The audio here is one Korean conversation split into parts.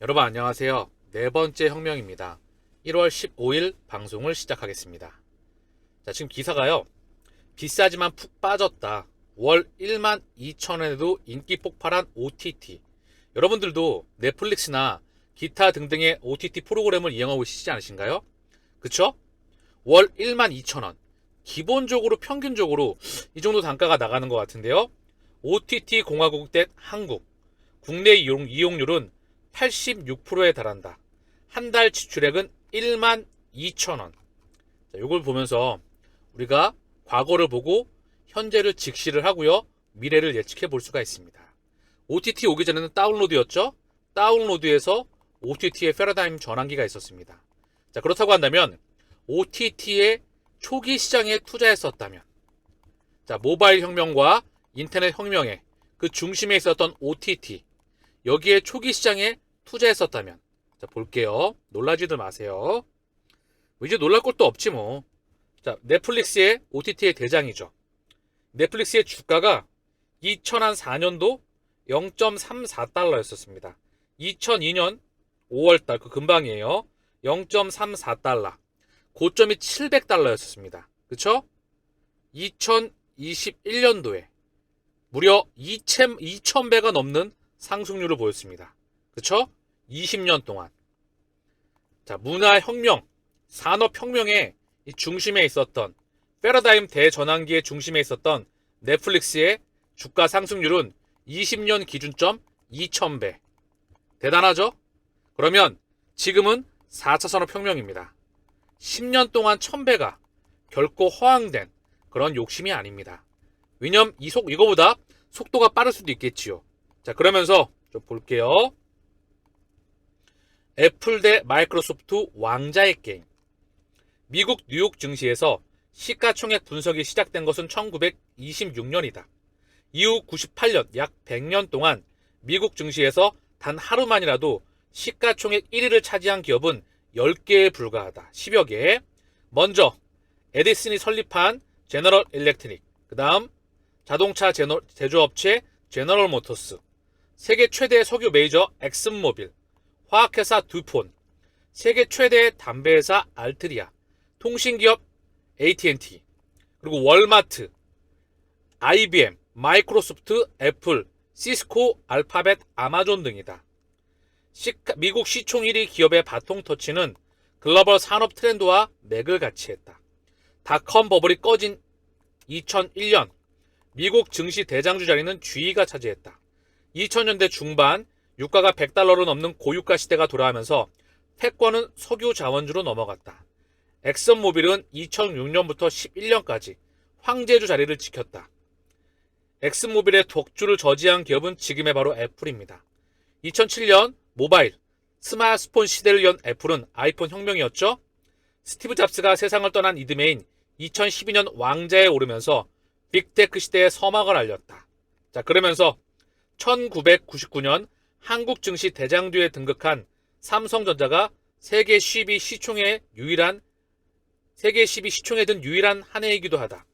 여러분 안녕하세요. 네 번째 혁명입니다. 1월 15일 방송을 시작하겠습니다. 자, 지금 기사가요. 비싸지만 푹 빠졌다. 월 12,000원에도 인기 폭발한 OTT. 여러분들도 넷플릭스나 기타 등등의 OTT 프로그램을 이용하고 계시지 않으신가요? 그쵸? 월 12,000원. 기본적으로 평균적으로 이 정도 단가가 나가는 것 같은데요. OTT 공화국 된 한국. 국내 이용률은 86%에 달한다. 한 달 지출액은 12,000원. 이걸 보면서 우리가 과거를 보고 현재를 직시를 하고요. 미래를 예측해 볼 수가 있습니다. OTT 오기 전에는 다운로드였죠. 다운로드에서 OTT의 패러다임 전환기가 있었습니다. 자, 그렇다고 한다면 OTT의 초기 시장에 투자했었다면, 자, 모바일 혁명과 인터넷 혁명의 그 중심에 있었던 OTT, 여기에 초기 시장에 투자했었다면, 자, 볼게요. 놀라지들 마세요. 이제 놀랄 것도 없지 뭐. 자, 넷플릭스의 OTT의 대장이죠. 넷플릭스의 주가가 2004년도 0.34달러였었습니다. 2002년 5월달, 그 금방이에요. 0.34달러. 고점이 700달러였었습니다. 그쵸? 2021년도에 무려 2,000배가 넘는 상승률을 보였습니다. 그쵸? 20년 동안. 자, 문화혁명, 산업혁명의 중심에 있었던, 패러다임 대전환기의 중심에 있었던 넷플릭스의 주가 상승률은 20년 기준점 2,000배. 대단하죠? 그러면 지금은 4차 산업혁명입니다. 10년 동안 1,000배가 결코 허황된 그런 욕심이 아닙니다. 왜냐면 이거보다 속도가 빠를 수도 있겠지요. 자, 그러면서 좀 볼게요. 애플 대 마이크로소프트 왕자의 게임. 미국 뉴욕 증시에서 시가총액 분석이 시작된 것은 1926년이다. 이후 98년, 약 100년 동안 미국 증시에서 단 하루만이라도 시가총액 1위를 차지한 기업은 10개에 불과하다. 10여 개. 먼저 에디슨이 설립한 제너럴 일렉트릭, 그 다음 자동차 제조업체 제너럴 모터스, 세계 최대 석유 메이저 엑슨모빌, 화학회사 두폰, 세계 최대 담배회사 알트리아, 통신기업 AT&T, 그리고 월마트, IBM, 마이크로소프트, 애플, 시스코, 알파벳, 아마존 등이다. 미국 시총 1위 기업의 바통 터치는 글로벌 산업 트렌드와 맥을 같이 했다. 닷컴 버블이 꺼진 2001년 미국 증시 대장주 자리는 GE가 차지했다. 2000년대 중반 유가가 100달러로 넘는 고유가 시대가 돌아오면서 패권은 석유 자원주로 넘어갔다. 엑슨모빌은 2006년부터 11년까지 황제주 자리를 지켰다. 엑슨모빌의 독주를 저지한 기업은 지금의 바로 애플입니다. 2007년 모바일, 스마트폰 시대를 연 애플은 아이폰 혁명이었죠. 스티브 잡스가 세상을 떠난 이듬해인 2012년 왕자에 오르면서 빅테크 시대의 서막을 알렸다. 자, 그러면서 1999년 한국 증시 대장주에 등극한 삼성전자가 세계 10위 시총에 든 유일한 한 해이기도 하다.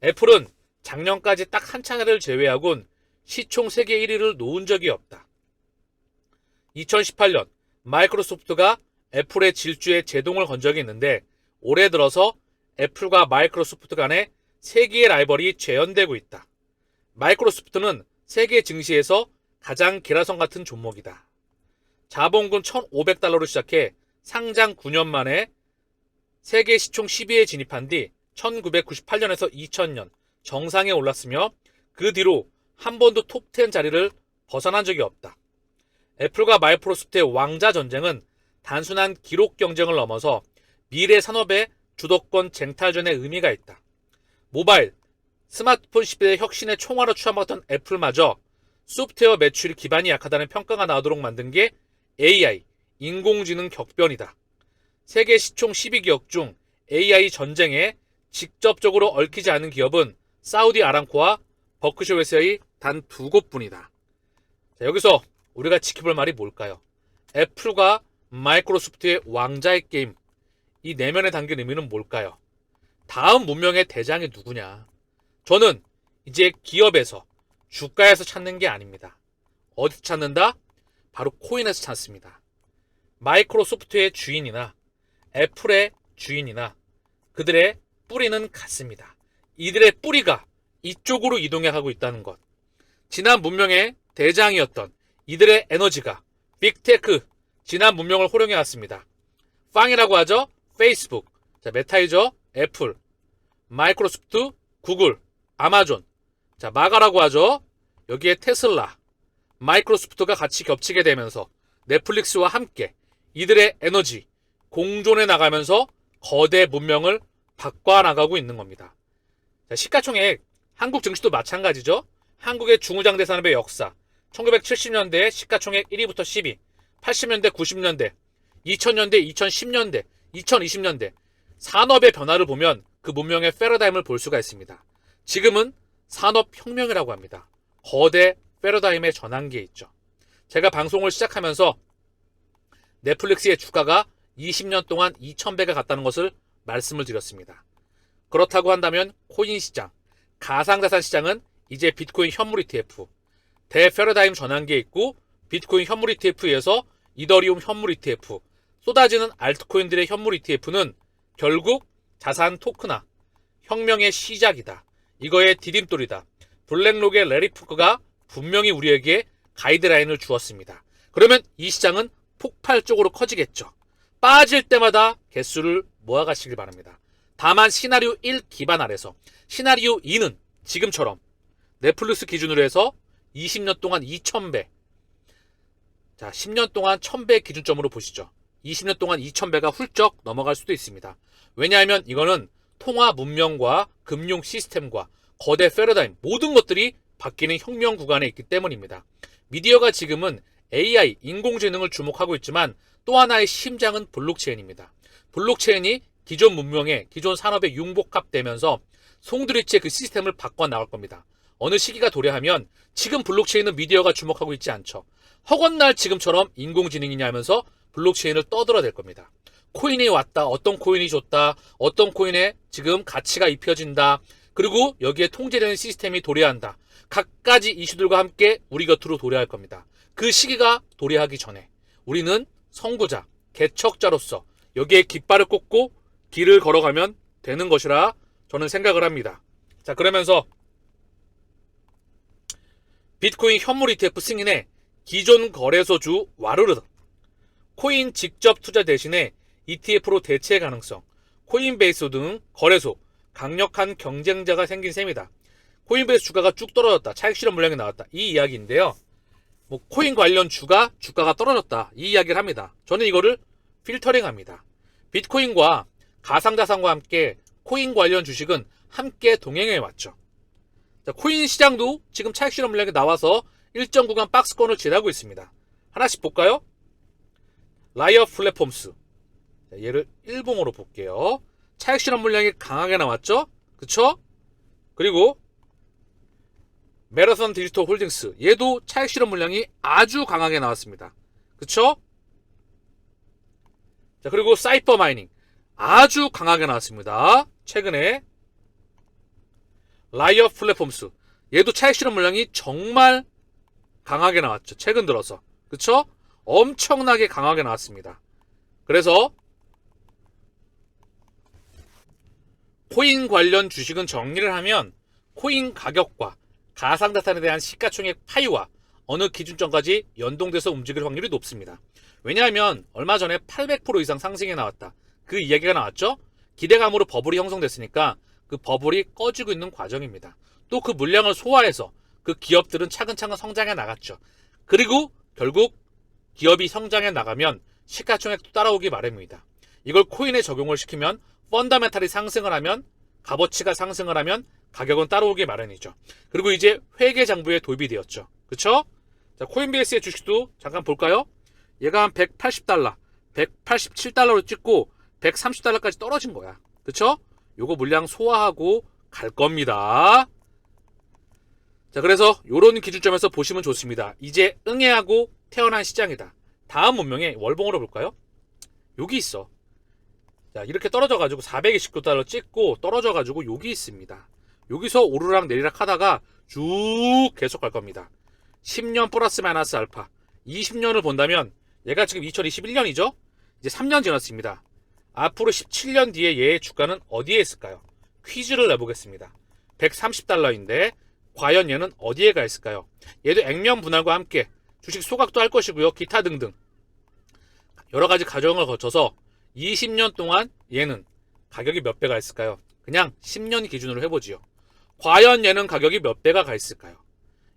애플은 작년까지 딱 한 차례를 제외하곤 시총 세계 1위를 놓은 적이 없다. 2018년 마이크로소프트가 애플의 질주에 제동을 건 적이 있는데 올해 들어서 애플과 마이크로소프트 간의 세계의 라이벌이 재현되고 있다. 마이크로소프트는 세계 증시에서 가장 기라성 같은 종목이다. 자본금 1,500달러로 시작해 상장 9년 만에 세계 시총 10위에 진입한 뒤 1998년에서 2000년 정상에 올랐으며 그 뒤로 한 번도 톱10 자리를 벗어난 적이 없다. 애플과 마이크로소프트의 왕자 전쟁은 단순한 기록 경쟁을 넘어서 미래 산업의 주도권 쟁탈전의 의미가 있다. 모바일, 스마트폰 시대의 혁신의 총알을 취함받던 애플마저 소프트웨어 매출 기반이 약하다는 평가가 나오도록 만든 게 AI, 인공지능 격변이다. 세계 시총 12기업 중 AI 전쟁에 직접적으로 얽히지 않은 기업은 사우디 아람코와 버크셔 웨스의 단 2곳뿐이다. 자, 여기서 우리가 지켜볼 말이 뭘까요? 애플과 마이크로소프트의 왕자의 게임, 이 내면에 담긴 의미는 뭘까요? 다음 문명의 대장이 누구냐? 저는 이제 기업에서, 주가에서 찾는 게 아닙니다. 어디서 찾는다? 바로 코인에서 찾습니다. 마이크로소프트의 주인이나 애플의 주인이나 그들의 뿌리는 같습니다. 이들의 뿌리가 이쪽으로 이동해 가고 있다는 것. 지난 문명의 대장이었던 이들의 에너지가 빅테크, 지난 문명을 호령해 왔습니다. 빵이라고 하죠. 페이스북, 자, 메타이죠. 애플, 마이크로소프트, 구글, 아마존, 자, 마가라고 하죠. 여기에 테슬라, 마이크로소프트가 같이 겹치게 되면서 넷플릭스와 함께 이들의 에너지 공존해 나가면서 거대 문명을 바꿔나가고 있는 겁니다. 자, 시가총액, 한국 증시도 마찬가지죠. 한국의 중후장대산업의 역사, 1970년대에 시가총액 1위부터 10위, 80년대, 90년대, 2000년대, 2010년대, 2020년대 산업의 변화를 보면 그 문명의 패러다임을 볼 수가 있습니다. 지금은 산업혁명이라고 합니다. 거대 패러다임의 전환기에 있죠. 제가 방송을 시작하면서 넷플릭스의 주가가 20년 동안 2000배가 갔다는 것을 말씀을 드렸습니다. 그렇다고 한다면 코인 시장, 가상자산 시장은 이제 비트코인 현물 ETF, 대패러다임 전환기에 있고 비트코인 현물 ETF에서 이더리움 현물 ETF, 쏟아지는 알트코인들의 현물 ETF는 결국 자산 토크나 혁명의 시작이다. 이거의 디딤돌이다. 블랙록의 레리 푸크가 분명히 우리에게 가이드라인을 주었습니다. 그러면 이 시장은 폭발적으로 커지겠죠. 빠질 때마다 개수를 모아가시길 바랍니다. 다만 시나리오 1 기반 아래서 시나리오 2는 지금처럼 넷플릭스 기준으로 해서 20년 동안 2000배, 자 10년 동안 1000배 기준점으로 보시죠. 20년 동안 2000배가 훌쩍 넘어갈 수도 있습니다. 왜냐하면 이거는 통화 문명과 금융 시스템과 거대 패러다임 모든 것들이 바뀌는 혁명 구간에 있기 때문입니다. 미디어가 지금은 AI, 인공지능을 주목하고 있지만 또 하나의 심장은 블록체인입니다. 블록체인이 기존 문명의 기존 산업에 융복합되면서 송두리째 그 시스템을 바꿔나갈 겁니다. 어느 시기가 도래하면 지금 블록체인은 미디어가 주목하고 있지 않죠. 허건날 지금처럼 인공지능이냐 하면서 블록체인을 떠들어댈 겁니다. 코인이 왔다, 어떤 코인이 좋다, 어떤 코인에 지금 가치가 입혀진다, 그리고 여기에 통제되는 시스템이 도래한다. 갖가지 이슈들과 함께 우리 곁으로 도래할 겁니다. 그 시기가 도래하기 전에 우리는 선구자, 개척자로서 여기에 깃발을 꽂고 길을 걸어가면 되는 것이라 저는 생각을 합니다. 자, 그러면서 비트코인 현물 ETF 승인에 기존 거래소주 와르르, 코인 직접 투자 대신에 ETF로 대체 가능성, 코인베이스 등 거래소, 강력한 경쟁자가 생긴 셈이다. 코인베이스 주가가 쭉 떨어졌다. 차익 실현 물량이 나왔다. 이 이야기인데요. 뭐 코인 관련 주가가 떨어졌다. 이 이야기를 합니다. 저는 이거를 필터링합니다. 비트코인과 가상자산과 함께 코인 관련 주식은 함께 동행해 왔죠. 자, 코인 시장도 지금 차익 실현 물량이 나와서 일정 구간 박스권을 지나고 있습니다. 하나씩 볼까요? 라이어 플랫폼스. 자, 얘를 일봉으로 볼게요. 차익 실현 물량이 강하게 나왔죠? 그쵸? 그리고 매러선 디지털 홀딩스. 얘도 차익 실현 물량이 아주 강하게 나왔습니다. 그쵸? 자, 그리고 사이퍼 마이닝. 아주 강하게 나왔습니다. 최근에. 라이어 플랫폼스. 얘도 차익 실현 물량이 정말 강하게 나왔죠. 최근 들어서. 그쵸? 엄청나게 강하게 나왔습니다. 그래서 코인 관련 주식은 정리를 하면 코인 가격과 가상자산에 대한 시가총액 파이와 어느 기준점까지 연동돼서 움직일 확률이 높습니다. 왜냐하면 얼마 전에 800% 이상 상승이 나왔다. 그 이야기가 나왔죠? 기대감으로 버블이 형성됐으니까 그 버블이 꺼지고 있는 과정입니다. 또 그 물량을 소화해서 그 기업들은 차근차근 성장해 나갔죠. 그리고 결국 기업이 성장해 나가면 시가총액도 따라오기 마련입니다. 이걸 코인에 적용을 시키면 펀더멘탈이 상승을 하면 값어치가 상승을 하면 가격은 따라오기 마련이죠. 그리고 이제 회계장부에 도입이 되었죠. 그쵸? 자, 코인베이스의 주식도 잠깐 볼까요? 얘가 한 180달러, 187달러로 찍고 130달러까지 떨어진 거야. 그쵸? 요거 물량 소화하고 갈 겁니다. 자, 그래서 요런 기준점에서 보시면 좋습니다. 이제 응애하고 태어난 시장이다. 다음 문명의 월봉으로 볼까요? 여기 있어. 자, 이렇게 떨어져가지고 429달러 찍고 떨어져가지고 여기 있습니다. 여기서 오르락 내리락 하다가 쭉 계속 갈 겁니다. 10년 플러스 마이너스 알파. 20년을 본다면 얘가 지금 2021년이죠? 이제 3년 지났습니다. 앞으로 17년 뒤에 얘의 주가는 어디에 있을까요? 퀴즈를 내보겠습니다. 130달러인데 과연 얘는 어디에 가 있을까요? 얘도 액면 분할과 함께 주식 소각도 할 것이고요. 기타 등등 여러 가지 과정을 거쳐서 20년 동안 얘는 가격이 몇 배가 있을까요? 그냥 10년 기준으로 해보지요. 과연 얘는 가격이 몇 배가 가 있을까요?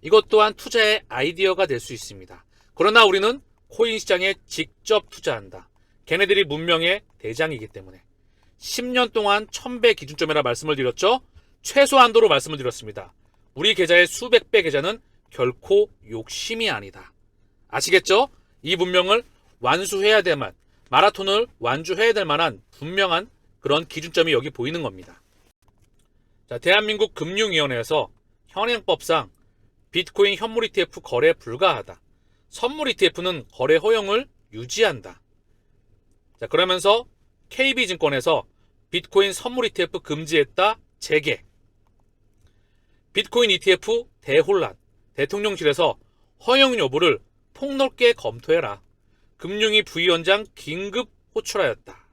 이것 또한 투자의 아이디어가 될 수 있습니다. 그러나 우리는 코인 시장에 직접 투자한다. 걔네들이 문명의 대장이기 때문에 10년 동안 1000배 기준점이라 말씀을 드렸죠. 최소한도로 말씀을 드렸습니다. 우리 계좌의 수백 배 계좌는 결코 욕심이 아니다. 아시겠죠? 이 문명을 완수해야 될 만, 마라톤을 완주해야 될 만한 분명한 그런 기준점이 여기 보이는 겁니다. 자, 대한민국 금융위원회에서 현행법상 비트코인 현물 ETF 거래 불가하다. 선물 ETF는 거래 허용을 유지한다. 자, 그러면서 KB증권에서 비트코인 선물 ETF 금지했다. 재개. 비트코인 ETF 대혼란. 대통령실에서 허용 여부를 폭넓게 검토해라. 금융위 부위원장 긴급 호출하였다.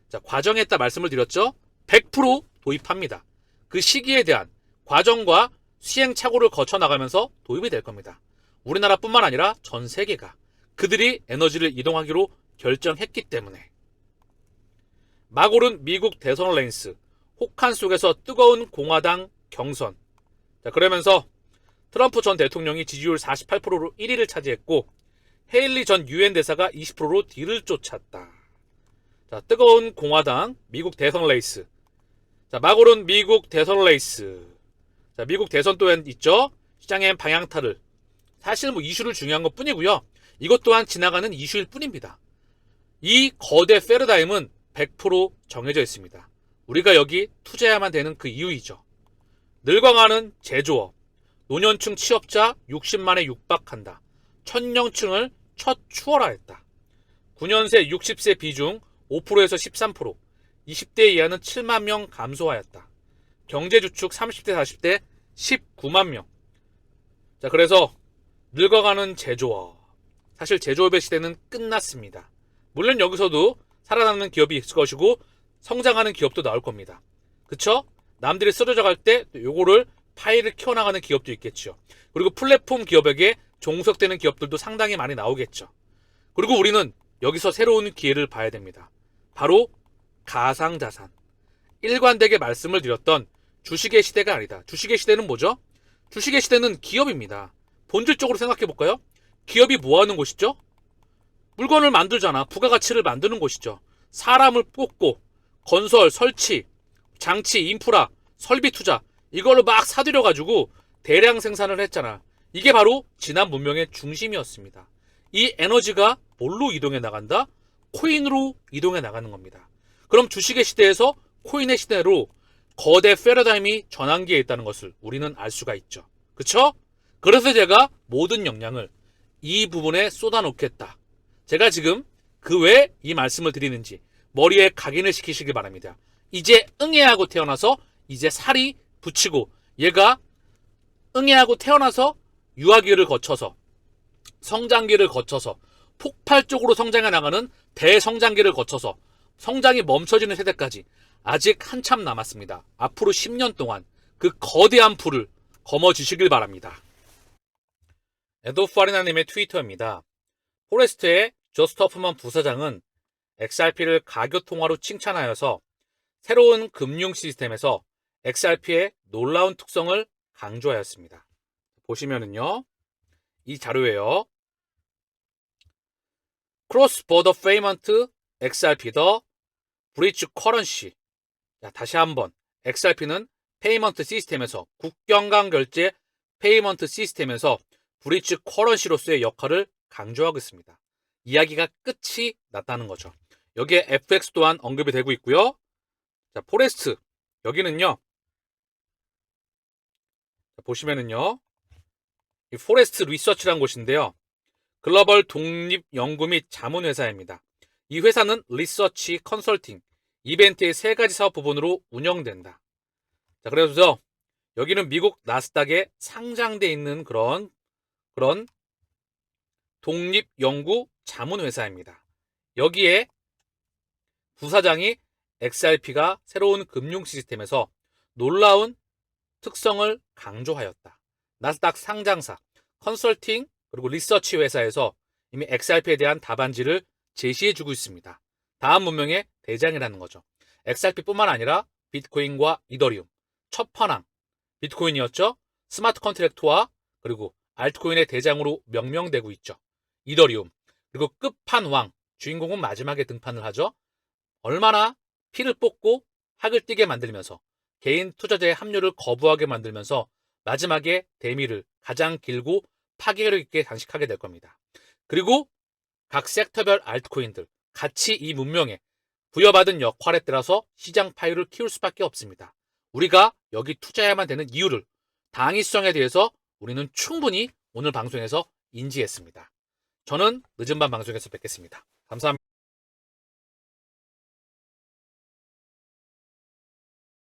자, 과정했다 말씀을 드렸죠. 100% 도입합니다. 그 시기에 대한 과정과 시행착오를 거쳐 나가면서 도입이 될 겁니다. 우리나라뿐만 아니라 전 세계가 그들이 에너지를 이동하기로 결정했기 때문에. 막 오른 미국 대선 레이스, 혹한 속에서 뜨거운 공화당 경선. 자, 그러면서 트럼프 전 대통령이 지지율 48%로 1위를 차지했고 헤일리 전 유엔 대사가 20%로 뒤를 쫓았다. 자, 뜨거운 공화당 미국 대선 레이스. 자, 막 오른 미국 대선 레이스. 자, 미국 대선 또 있죠. 시장의 방향타를. 사실 이슈를 중요한 것 뿐이고요. 이것 또한 지나가는 이슈일 뿐입니다. 이 거대 패러다임은 100% 정해져 있습니다. 우리가 여기 투자해야만 되는 그 이유이죠. 늙어가는 제조업, 노년층 취업자 60만에 육박한다. 천령층을 첫 추월하였다. 9년새 60세 비중 5%에서 13%, 20대 이하는 7만 명 감소하였다. 경제주축 30대 40대 19만 명. 자, 그래서 늙어가는 제조업. 사실 제조업의 시대는 끝났습니다. 물론 여기서도 살아남는 기업이 있을 것이고 성장하는 기업도 나올 겁니다. 그쵸? 남들이 쓰러져 갈 때 요거를 파일을 키워나가는 기업도 있겠죠. 그리고 플랫폼 기업에게 종속되는 기업들도 상당히 많이 나오겠죠. 그리고 우리는 여기서 새로운 기회를 봐야 됩니다. 바로 가상자산. 일관되게 말씀을 드렸던 주식의 시대가 아니다. 주식의 시대는 뭐죠? 주식의 시대는 기업입니다. 본질적으로 생각해 볼까요? 기업이 뭐 하는 곳이죠? 물건을 만들잖아. 부가가치를 만드는 곳이죠. 사람을 뽑고 건설, 설치, 장치, 인프라, 설비 투자 이걸로 막 사들여가지고 대량 생산을 했잖아. 이게 바로 지난 문명의 중심이었습니다. 이 에너지가 뭘로 이동해 나간다? 코인으로 이동해 나가는 겁니다. 그럼 주식의 시대에서 코인의 시대로 거대 패러다임이 전환기에 있다는 것을 우리는 알 수가 있죠. 그쵸? 그래서 제가 모든 역량을 이 부분에 쏟아놓겠다. 제가 지금 그 왜 이 말씀을 드리는지 머리에 각인을 시키시기 바랍니다. 이제 응애하고 태어나서 이제 살이 붙이고 얘가 응애하고 태어나서 유아기를 거쳐서 성장기를 거쳐서 폭발적으로 성장해 나가는 대성장기를 거쳐서 성장이 멈춰지는 세대까지 아직 한참 남았습니다. 앞으로 10년 동안 그 거대한 풀을 거머쥐시길 바랍니다. 에도파리나님의 트위터입니다. 포레스트의 저스트 허프먼 부사장은 XRP를 가교통화로 칭찬하여서 새로운 금융 시스템에서 XRP의 놀라운 특성을 강조하였습니다. 보시면은요, 이 자료예요. Cross Border Payment XRP 더 브리지 커런시. 다시 한번 XRP는 페이먼트 시스템에서 국경 간 결제 페이먼트 시스템에서 브리지 커런시로서의 역할을 강조하고 있습니다. 이야기가 끝이 났다는 거죠. 여기에 FX 또한 언급이 되고 있고요. 자, 포레스트 여기는요. 자, 보시면은요. 이 포레스트 리서치라는 곳인데요. 글로벌 독립 연구 및 자문 회사입니다. 이 회사는 리서치, 컨설팅, 이벤트의 세 가지 사업 부분으로 운영된다. 자, 그래서 여기는 미국 나스닥에 상장돼 있는 그런 독립연구자문회사입니다. 여기에 부사장이 XRP가 새로운 금융 시스템에서 놀라운 특성을 강조하였다. 나스닥 상장사, 컨설팅, 그리고 리서치 회사에서 이미 XRP에 대한 답안지를 제시해주고 있습니다. 다음 문명의 대장이라는 거죠. XRP뿐만 아니라 비트코인과 이더리움, 첫판왕, 비트코인이었죠. 스마트 컨트랙트와 그리고 알트코인의 대장으로 명명되고 있죠. 이더리움, 그리고 끝판왕, 주인공은 마지막에 등판을 하죠. 얼마나 피를 뽑고 학을 뛰게 만들면서 개인 투자자의 합류를 거부하게 만들면서 마지막에 대미를 가장 길고 파괴력 있게 장식하게 될 겁니다. 그리고 각 섹터별 알트코인들 같이 이 문명에 부여받은 역할에 따라서 시장 파일을 키울 수밖에 없습니다. 우리가 여기 투자해야만 되는 이유를, 당위성에 대해서 우리는 충분히 오늘 방송에서 인지했습니다. 저는 늦은 밤 방송에서 뵙겠습니다. 감사합니다.